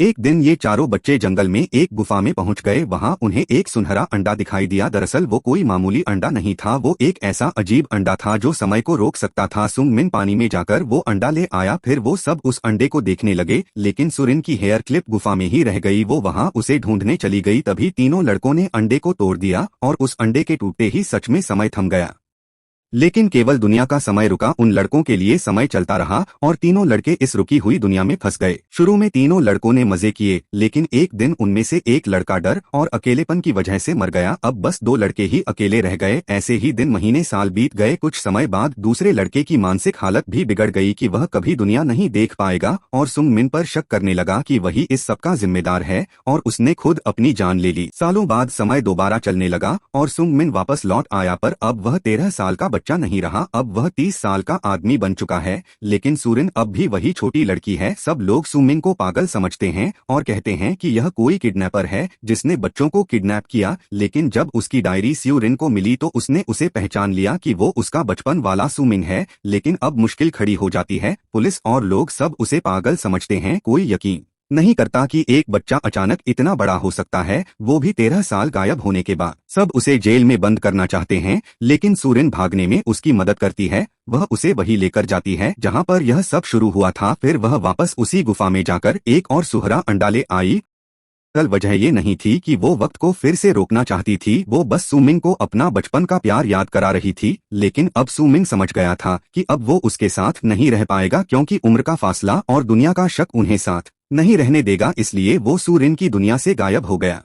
एक दिन ये चारों बच्चे जंगल में एक गुफा में पहुंच गए। वहां उन्हें एक सुनहरा अंडा दिखाई दिया। दरअसल वो कोई मामूली अंडा नहीं था, वो एक ऐसा अजीब अंडा था जो समय को रोक सकता था। सुंगमिन पानी में जाकर वो अंडा ले आया। फिर वो सब उस अंडे को देखने लगे, लेकिन सुरिन की हेयर क्लिप गुफा में ही रह गई। वो वहां उसे ढूंढने चली गई। तभी तीनों लड़कों ने अंडे को तोड़ दिया और उस अंडे के टूटते ही सच में समय थम गया। लेकिन केवल दुनिया का समय रुका, उन लड़कों के लिए समय चलता रहा और तीनों लड़के इस रुकी हुई दुनिया में फंस गए। शुरू में तीनों लड़कों ने मजे किए, लेकिन एक दिन उनमें से एक लड़का डर और अकेलेपन की वजह से मर गया। अब बस दो लड़के ही अकेले रह गए। ऐसे ही दिन महीने साल बीत गए। कुछ समय बाद दूसरे लड़के की मानसिक हालत भी बिगड़ गई कि वह कभी दुनिया नहीं देख पाएगा और सुंगमिन पर शक करने लगा कि वही इस सबका जिम्मेदार है और उसने खुद अपनी जान ले ली। सालों बाद समय दोबारा चलने लगा और सुंगमिन वापस लौट आया, पर अब वह 13 साल का बच्चा नहीं रहा। अब वह 30 साल का आदमी बन चुका है। लेकिन सुरिन अब भी वही छोटी लड़की है। सब लोग सुंगमिन को पागल समझते हैं और कहते हैं कि यह कोई किडनैपर है जिसने बच्चों को किडनैप किया। लेकिन जब उसकी डायरी स्यूरिन को मिली तो उसने उसे पहचान लिया कि वो उसका बचपन वाला सुमिन है। लेकिन अब मुश्किल खड़ी हो जाती है। पुलिस और लोग सब उसे पागल समझते हैं। कोई यकीन नहीं करता कि एक बच्चा अचानक इतना बड़ा हो सकता है, वो भी 13 साल गायब होने के बाद। सब उसे जेल में बंद करना चाहते हैं, लेकिन सुरिन भागने में उसकी मदद करती है। वह उसे वही लेकर जाती है जहां पर यह सब शुरू हुआ था। फिर वह वापस उसी गुफा में जाकर एक और सुहरा अंडा ले आई। कल वजह ये नहीं थी कि वो वक्त को फिर से रोकना चाहती थी, वो बस सुमिंग को अपना बचपन का प्यार याद करा रही थी। लेकिन अब सुमिंग समझ गया था कि अब वो उसके साथ नहीं रह पाएगा, क्योंकि उम्र का फासला और दुनिया का शक उन्हें साथ नहीं रहने देगा। इसलिए वो सुरिन की दुनिया से गायब हो गया।